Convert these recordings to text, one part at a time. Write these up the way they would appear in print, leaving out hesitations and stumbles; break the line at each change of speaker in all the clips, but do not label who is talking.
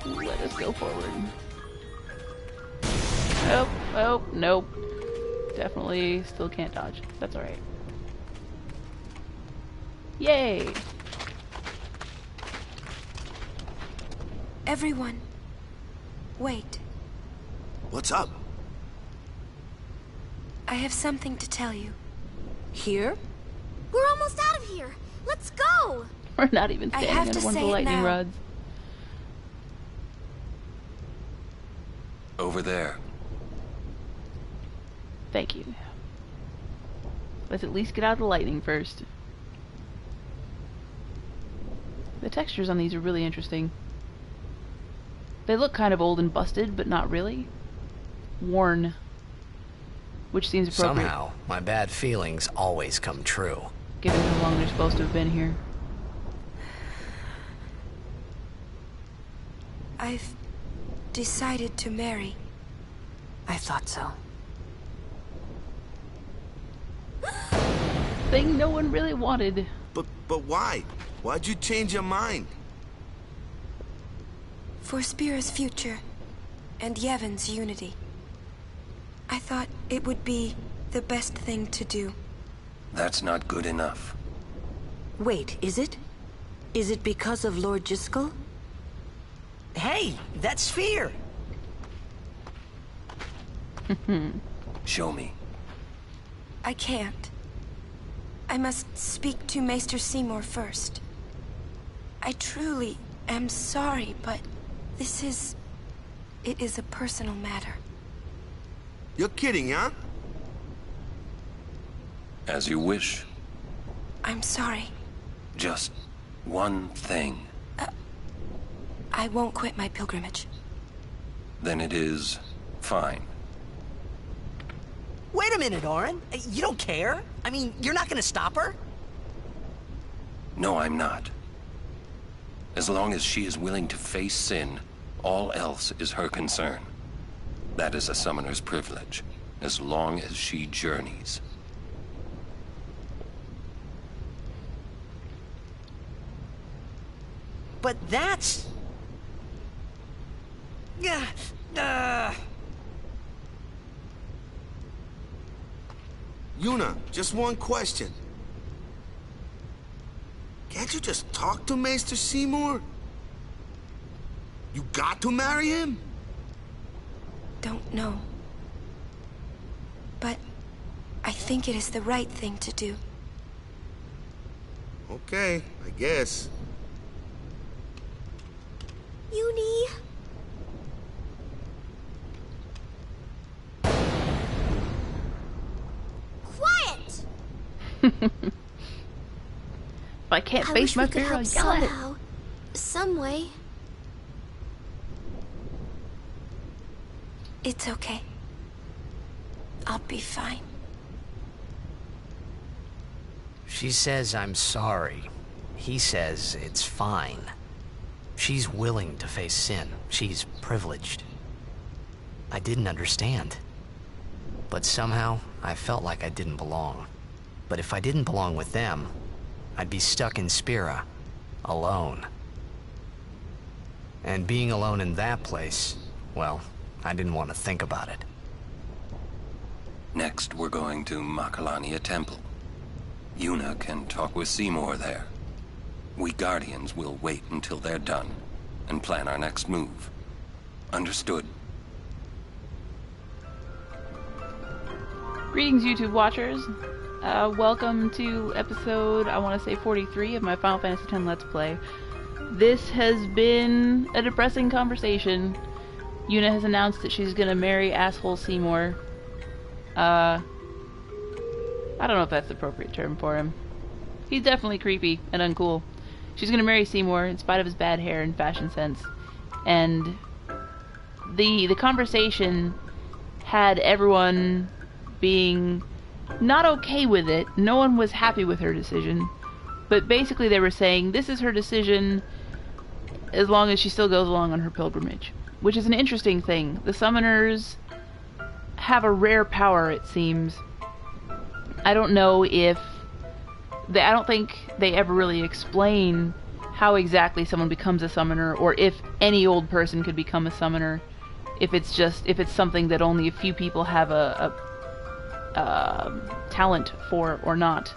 Let us go forward. Oh, oh, nope. Definitely still can't dodge. That's alright. Yay!
Everyone, wait.
What's up?
I have something to tell you.
Here?
We're almost out of here. Let's go.
We're not even
I
standing
have
under
to
one of the
say it
lightning
now.
rods.
Over there.
Thank you. Let's at least get out of the lightning first. The textures on these are really interesting. They look kind of old and busted, but not really. Worn. Which seems appropriate.
Somehow, my bad feelings always come true.
Given how long they're supposed to have been here.
I've decided to marry.
I thought so.
Thing no one really wanted.
But why? Why'd you change your mind?
For Spira's future, and Yevon's unity. I thought it would be the best thing to do.
That's not good enough.
Wait, is it? Is it because of Lord Jiskel?
Hey, that sphere!
Show me.
I can't. I must speak to Maester Seymour first. I truly am sorry, but this is... it is a personal matter.
You're kidding, huh? As you wish.
I'm sorry.
Just one thing.
I won't quit my pilgrimage.
Then it is fine.
Wait a minute, Orin. You don't care? I mean, you're not gonna stop her?
No, I'm not. As long as she is willing to face sin, all else is her concern. That is a summoner's privilege, as long as she journeys.
But that's...
Yuna, just one question. Can't you just talk to Maester Seymour? You got to marry him?
Don't know. But I think it is the right thing to do.
Okay, I guess.
Uni. Quiet!
If I can't
I
face
wish
my
we could
fear, I'll
help
yell at it.
somehow. Some way.
It's okay. I'll be fine.
She says I'm sorry. He says it's fine. She's willing to face sin. She's privileged. I didn't understand. But somehow, I felt like I didn't belong. But if I didn't belong with them, I'd be stuck in Spira, alone. And being alone in that place, well, I didn't want to think about it.
Next, we're going to Makalania Temple. Yuna can talk with Seymour there. We Guardians will wait until they're done and plan our next move. Understood?
Greetings, YouTube watchers. Welcome to episode, I want to say 43 of my Final Fantasy X Let's Play. This has been a depressing conversation. Yuna has announced that she's gonna marry asshole Seymour. I don't know if that's the appropriate term for him. He's definitely creepy and uncool. She's gonna marry Seymour in spite of his bad hair and fashion sense. And the conversation had everyone being not okay with it. No one was happy with her decision. But basically they were saying this is her decision as long as she still goes along on her pilgrimage. Which is an interesting thing. The summoners have a rare power, it seems. I don't know if... I don't think they ever really explain how exactly someone becomes a summoner, or if any old person could become a summoner, if it's something that only a few people have a talent for or not.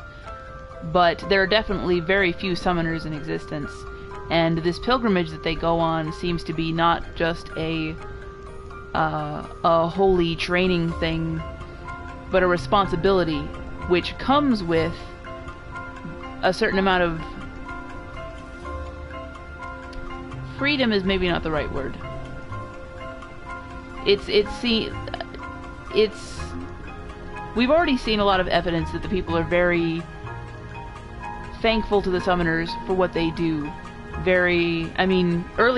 But there are definitely very few summoners in existence, and this pilgrimage that they go on seems to be not just a holy training thing, but a responsibility, which comes with a certain amount of freedom is maybe not the right word. We've already seen a lot of evidence that the people are very thankful to the summoners for what they do. Early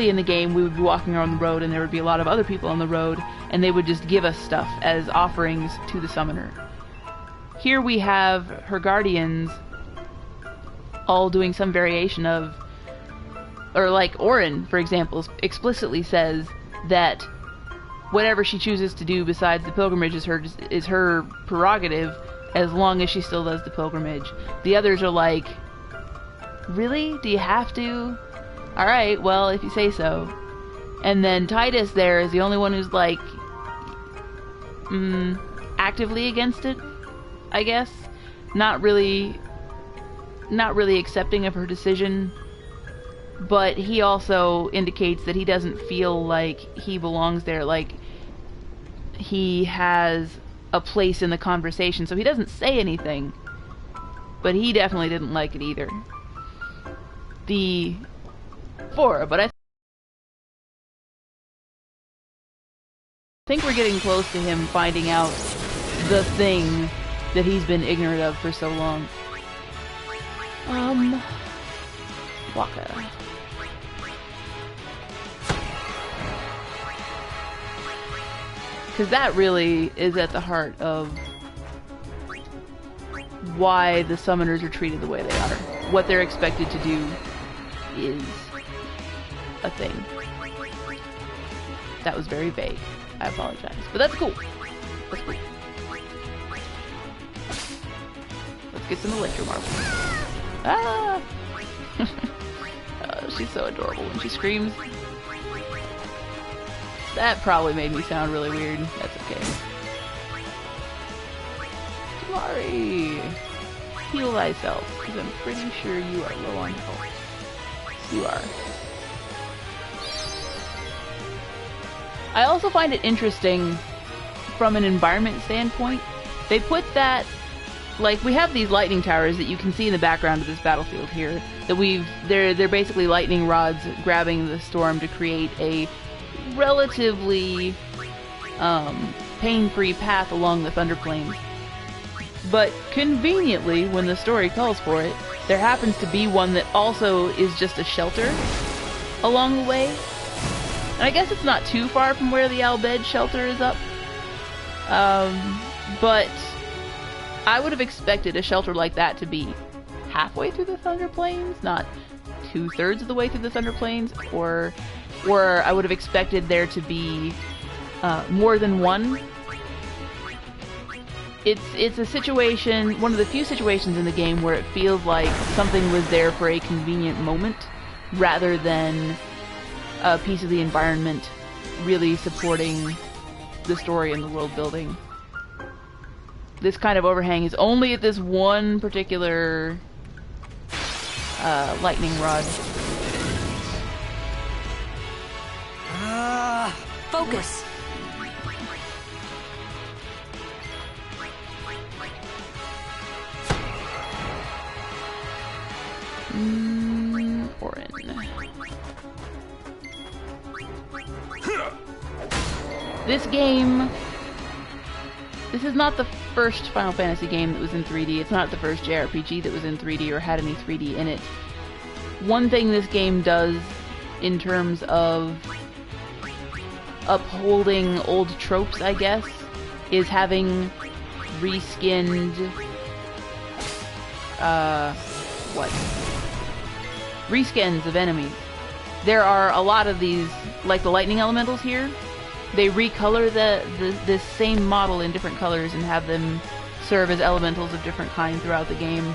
in the game we would be walking around the road and there would be a lot of other people on the road and they would just give us stuff as offerings to the summoner. Here we have her guardians all doing some variation of, or like Orin, for example, explicitly says that whatever she chooses to do besides the pilgrimage is her prerogative, as long as she still does the pilgrimage. The others are like, really? Do you have to? Alright, well, if you say so. And then Titus there is the only one who's like, actively against it, I guess. Not really accepting of her decision. But he also indicates that he doesn't feel like he belongs there, like he has a place in the conversation, so he doesn't say anything. But he definitely didn't like it either. But I think we're getting close to him finding out the thing that he's been ignorant of for so long. Waka. Because that really is at the heart of why the summoners are treated the way they are. What they're expected to do is a thing. That was very vague. I apologize. But that's cool. That's cool. Let's get some electro marbles. Ah! She's so adorable when she screams. That probably made me sound really weird. That's okay. Tamari! Heal thyself, because I'm pretty sure you are low on health. You are. I also find it interesting from an environment standpoint. They put that, like, we have these lightning towers that you can see in the background of this battlefield here. They're basically lightning rods grabbing the storm to create a relatively pain-free path along the Thunder Plains. But conveniently, when the story calls for it, there happens to be one that also is just a shelter along the way. And I guess it's not too far from where the Al Bhed shelter is up. But I would have expected a shelter like that to be halfway through the Thunder Plains, not 2/3 of the way through the Thunder Plains, or I would have expected there to be more than one. It's a situation, one of the few situations in the game where it feels like something was there for a convenient moment, rather than a piece of the environment really supporting the story and the world building. This kind of overhang is only at this one particular lightning rod.
Focus.
Orin. This game... This is not the first Final Fantasy game that was in 3D. It's not the first JRPG that was in 3D or had any 3D in it. One thing this game does in terms of upholding old tropes, I guess, is having reskinned... reskins of enemies. There are a lot of these, like the lightning elementals here. They recolor this same model in different colors and have them serve as elementals of different kinds throughout the game.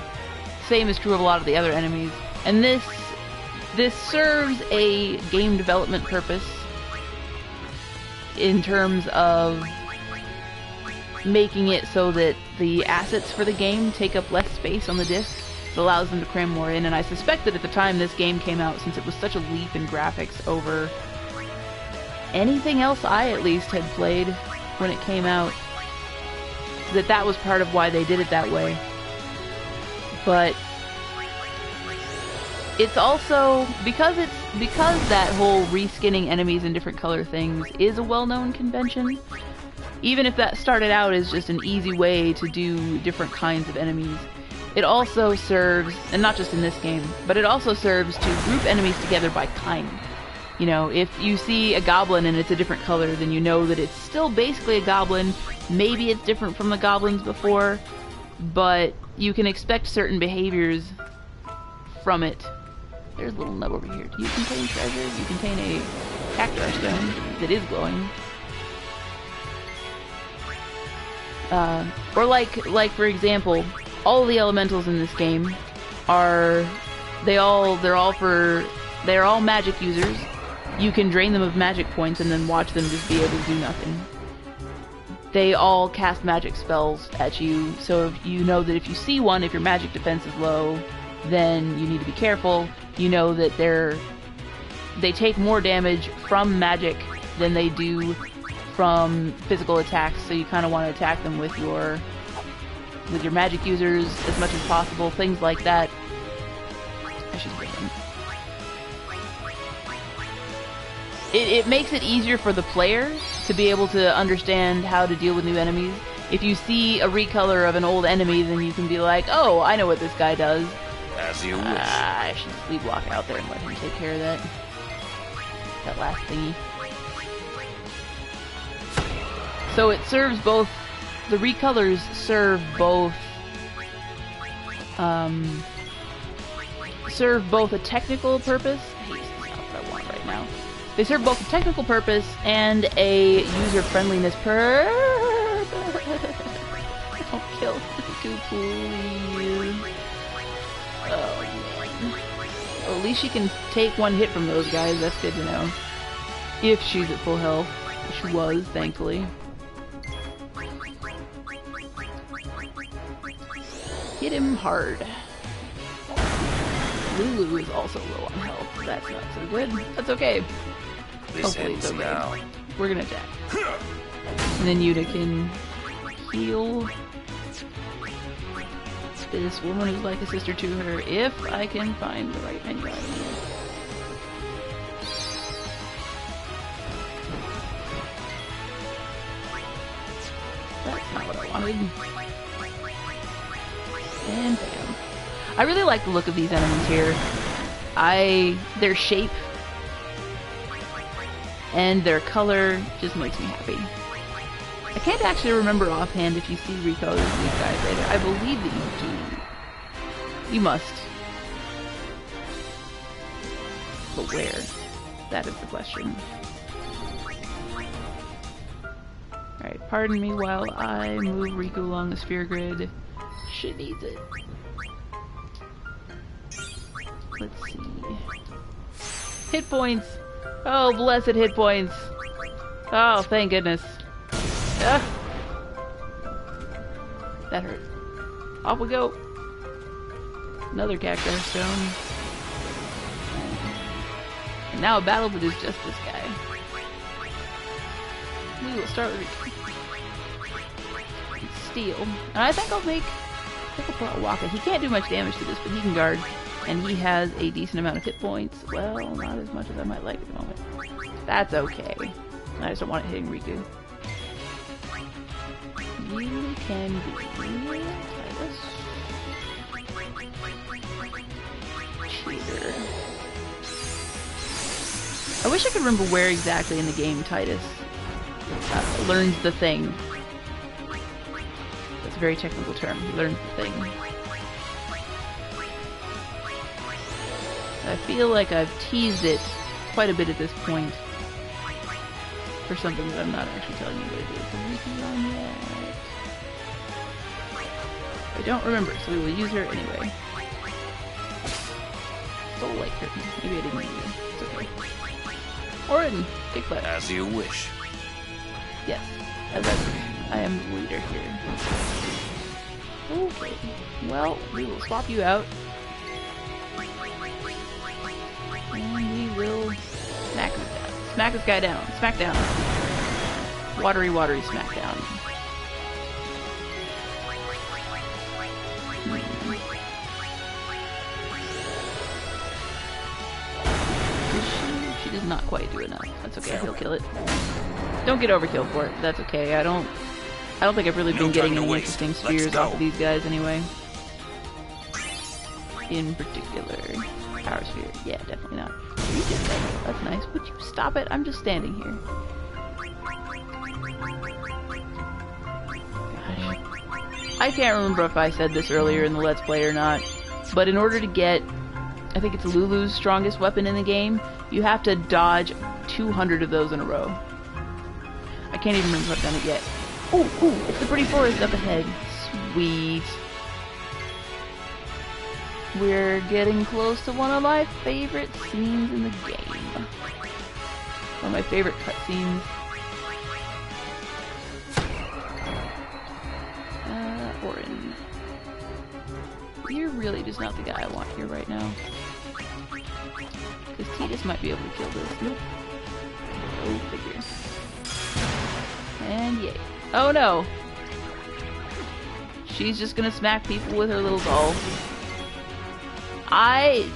Same is true of a lot of the other enemies. And this This serves a game development purpose in terms of making it so that the assets for the game take up less space on the disc. It allows them to cram more in, and I suspect that at the time this game came out, since it was such a leap in graphics over anything else I at least had played when it came out, that was part of why they did it that way. But it's also because that whole reskinning enemies in different color things is a well-known convention. Even if that started out as just an easy way to do different kinds of enemies, it also serves, and not just in this game, but it also serves to group enemies together by kind. You know, if you see a goblin and it's a different color, then you know that it's still basically a goblin. Maybe it's different from the goblins before, but you can expect certain behaviors from it. There's a little nub over here. Do you contain treasure? You contain a cacti stone that is glowing. Or like for example, all the elementals in this game are they're all magic users. You can drain them of magic points and then watch them just be able to do nothing. They all cast magic spells at you, so if you know that if you see one, if your magic defense is low, then you need to be careful. You know that they take more damage from magic than they do from physical attacks, so you kind of want to attack them with your magic users as much as possible, things like that. I should get them. It makes it easier for the player to be able to understand how to deal with new enemies. If you see a recolor of an old enemy, then you can be like, oh, I know what this guy does.
As you wish.
I should just leave Locke out there and let him take care of that last thingy. So it serves both, the recolors serve both a technical purpose. Hey, this is not what I want right now. They serve both a technical purpose and a user-friendliness purpose. Don't kill Riku, please. Oh, man. Well, at least she can take one hit from those guys. That's good to know. If she's at full health. She was, thankfully. Hit him hard. Lulu is also low on health. That's not so good. That's okay.
This
Hopefully it's
ends
okay.
now.
We're gonna attack. And then Yuna can heal this woman who's like a sister to her, if I can find the right menu item. That's not what I wanted. And bam. I really like the look of these enemies here. Their shape and their color just makes me happy. I can't actually remember offhand if you see recolors of these guys later. I believe that you do. You must. But where? That is the question. Alright, pardon me while I move Riku along the sphere grid. She needs it. Let's see. Hit points! Oh, blessed hit points! Oh, thank goodness. Ah. That hurt. Off we go. Another cacti stone. And now a battle that is just this guy. We will start with steel. And I think I'll pull out Waka. He can't do much damage to this, but he can guard. And he has a decent amount of hit points. Well, not as much as I might like at the moment. That's okay. I just don't want it hitting Riku. You can be Titus. Cheater. I wish I could remember where exactly in the game Titus learns the thing. That's a very technical term. He learns the thing. I feel like I've teased it quite a bit at this point for something that I'm not actually telling you what it is. Is Riku on yet? I don't remember, so we will use her anyway. soul light curtain. Maybe I didn't mean to. It's okay. Orin, Bigfoot.
As you wish.
Yes, as I am the leader here. Okay. Well, we will swap you out. And we will smack this guy. Smack this guy down. Smack down. Watery, watery smackdown. She does not quite do enough. That's okay, he'll kill it. Don't get overkill for it. That's okay. I don't think I've really been getting any interesting spears off of these guys anyway. In particular. Power sphere. Yeah, definitely not. You did that. That's nice. Would you stop it? I'm just standing here. Gosh. I can't remember if I said this earlier in the Let's Play or not, but in order to get, I think it's Lulu's strongest weapon in the game, you have to dodge 200 of those in a row. I can't even remember if I've done it yet. Ooh, it's the pretty forest up ahead. Sweet. We're getting close to one of my favorite scenes in the game. One of my favorite cutscenes. Orin. You're really just not the guy I want here right now. Because Tidus might be able to kill this. Nope. Go figure. And yay. Oh no! She's just gonna smack people with her little doll.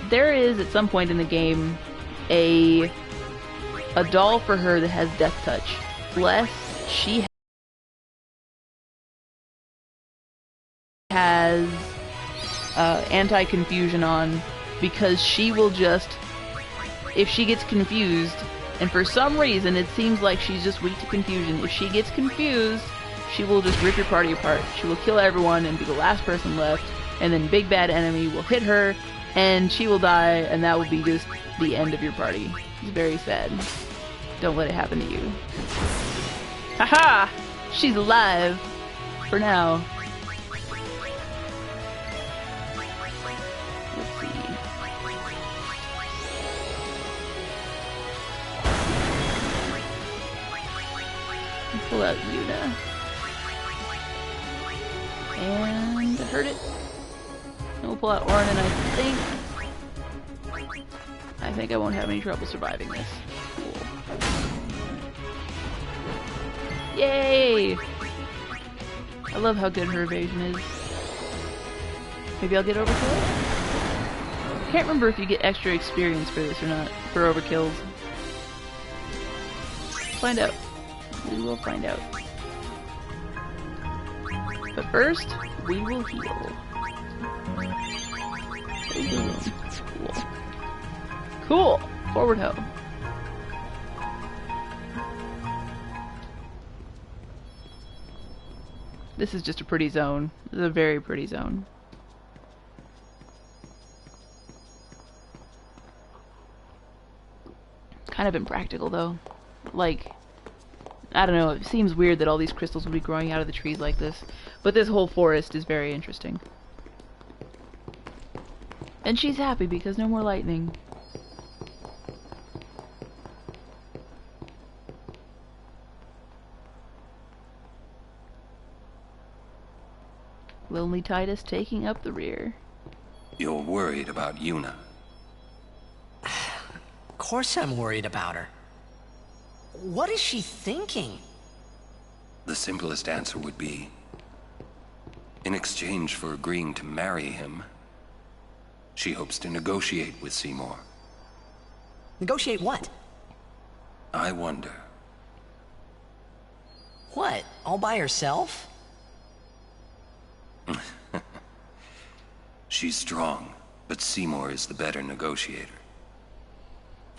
There is, at some point in the game, a doll for her that has Death Touch. Bless, she has anti-confusion on, because she will just, if she gets confused, and for some reason it seems like she's just weak to confusion, if she gets confused, she will just rip your party apart. She will kill everyone and be the last person left, and then big bad enemy will hit her, and she will die, and that will be just the end of your party. It's very sad. Don't let it happen to you. Haha! She's alive! For now. Let's see. Pull out Yuna. And hurt it. And we'll pull out Orin, and I think I won't have any trouble surviving this. Cool. Yay! I love how good her evasion is. Maybe I'll get overkill? I can't remember if you get extra experience for this or not, for overkills. Find out. We will find out. But first, we will heal. Cool. Cool! Forward hoe. This is just a pretty zone. This is a very pretty zone. Kind of impractical though. Like, I don't know, it seems weird that all these crystals would be growing out of the trees like this. But this whole forest is very interesting. And she's happy because no more lightning. Lonely Tidus taking up the rear.
You're worried about Yuna.
Of course I'm worried about her. What is she thinking?
The simplest answer would be, in exchange for agreeing to marry him, she hopes to negotiate with Seymour.
Negotiate what?
I wonder.
What? All by herself?
She's strong, but Seymour is the better negotiator.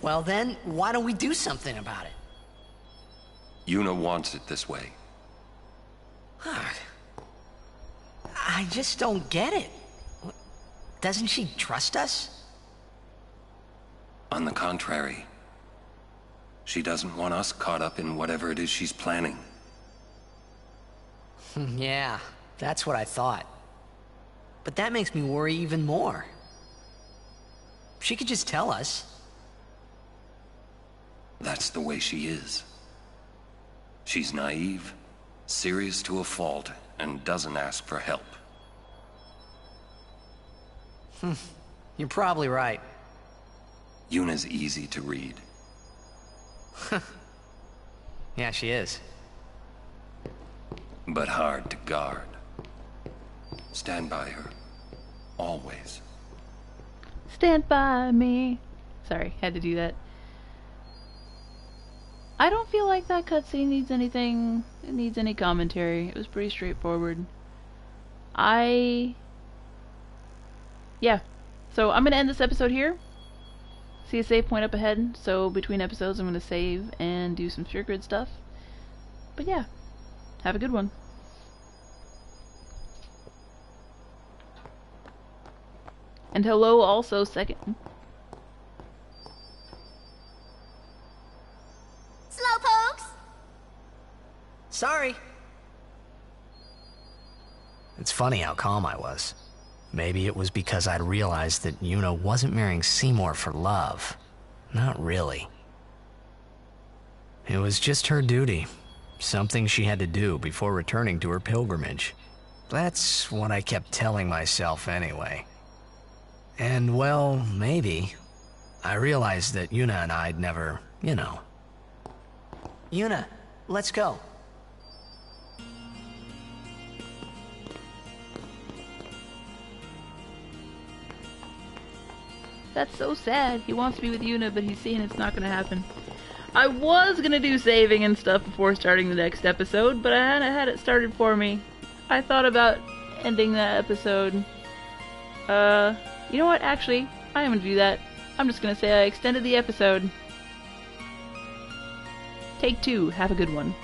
Well then, why don't we do something about it?
Yuna wants it this way.
I just don't get it. Doesn't she trust us?
On the contrary, she doesn't want us caught up in whatever it is she's planning.
Yeah, that's what I thought. But that makes me worry even more. She could just tell us.
That's the way she is. She's naive, serious to a fault, and doesn't ask for help.
You're probably right.
Yuna's easy to read.
Yeah, she is.
But hard to guard. Stand by her. Always.
Stand by me. Sorry, had to do that. I don't feel like that cutscene needs anything, it needs any commentary. It was pretty straightforward. Yeah. So I'm gonna end this episode here. See a save point up ahead, so between episodes I'm gonna save and do some Sphere Grid stuff. But yeah, have a good one. And hello also second.
Slowpokes!
Sorry.
It's funny how calm I was. Maybe it was because I'd realized that Yuna wasn't marrying Seymour for love. Not really. It was just her duty. Something she had to do before returning to her pilgrimage. That's what I kept telling myself anyway. And well, maybe. I realized that Yuna and I'd never, you know.
Yuna, let's go.
That's so sad. He wants to be with Yuna, but he's seeing it's not gonna happen. I was gonna do saving and stuff before starting the next episode, but I hadn't had it started for me. I thought about ending that episode. You know what? Actually, I am gonna do that. I'm just gonna say I extended the episode. Take 2. Have a good one.